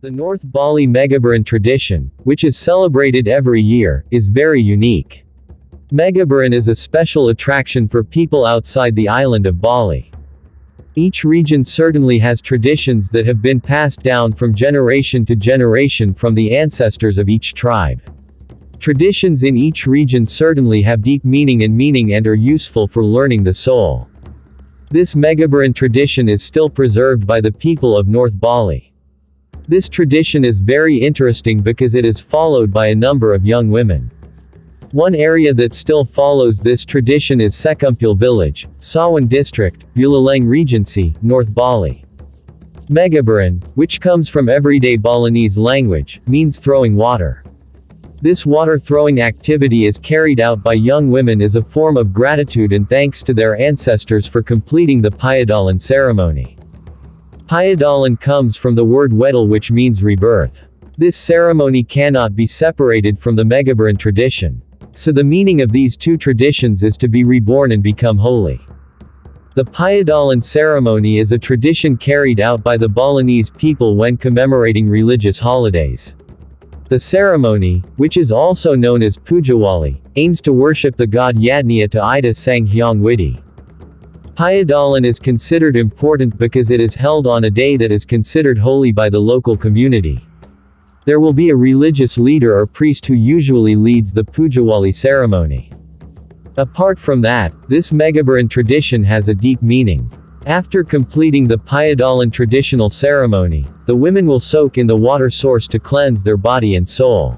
The North Bali Mageburan tradition, which is celebrated every year, is very unique. Mageburan is a special attraction for people outside the island of Bali. Each region certainly has traditions that have been passed down from generation to generation from the ancestors of each tribe. Traditions in each region certainly have deep meaning and are useful for learning the soul. This Mageburan tradition is still preserved by the people of North Bali. This tradition is very interesting because it is followed by a number of young women. One area that still follows this tradition is Sekumpul village, Sawan district, Buleleng Regency, North Bali. Mageburan, which comes from everyday Balinese language, means throwing water. This water-throwing activity is carried out by young women as a form of gratitude and thanks to their ancestors for completing the Payadalan ceremony. Payadalan comes from the word wedal, which means rebirth. This ceremony cannot be separated from the Mageburan tradition. So the meaning of these two traditions is to be reborn and become holy. The Payadalan ceremony is a tradition carried out by the Balinese people when commemorating religious holidays. The ceremony, which is also known as Pujawali, aims to worship the god Yadnya to Ida Sang Hyang Widi. Payadalan is considered important because it is held on a day that is considered holy by the local community. There will be a religious leader or priest who usually leads the Pujawali ceremony. Apart from that, this Mageburan tradition has a deep meaning. After completing the Payadalan traditional ceremony, the women will soak in the water source to cleanse their body and soul.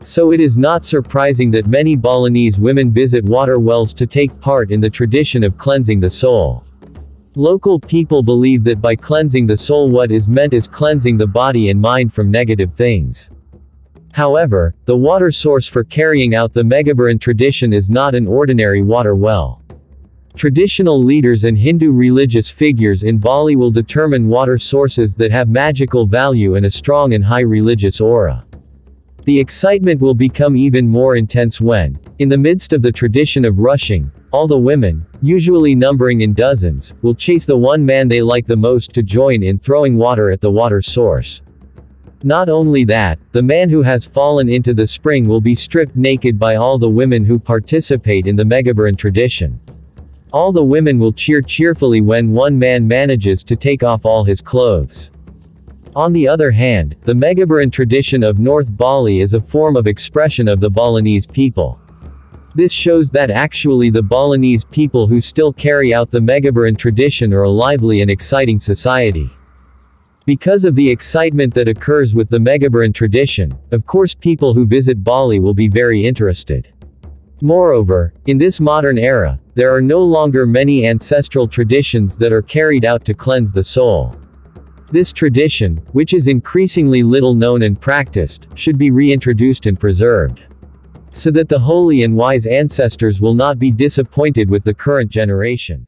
So it is not surprising that many Balinese women visit water wells to take part in the tradition of cleansing the soul. Local people believe that by cleansing the soul, what is meant is cleansing the body and mind from negative things. However, the water source for carrying out the Mageburan tradition is not an ordinary water well. Traditional leaders and Hindu religious figures in Bali will determine water sources that have magical value and a strong and high religious aura. The excitement will become even more intense when, in the midst of the tradition of rushing, all the women, usually numbering in dozens, will chase the one man they like the most to join in throwing water at the water source. Not only that, the man who has fallen into the spring will be stripped naked by all the women who participate in the Mageburan tradition. All the women will cheer cheerfully when one man manages to take off all his clothes. On the other hand, the Mageburan tradition of North Bali is a form of expression of the Balinese people. This shows that actually the Balinese people who still carry out the Mageburan tradition are a lively and exciting society. Because of the excitement that occurs with the Mageburan tradition, of course people who visit Bali will be very interested. Moreover, in this modern era, there are no longer many ancestral traditions that are carried out to cleanse the soul. This tradition, which is increasingly little known and practiced, should be reintroduced and preserved, so that the holy and wise ancestors will not be disappointed with the current generation.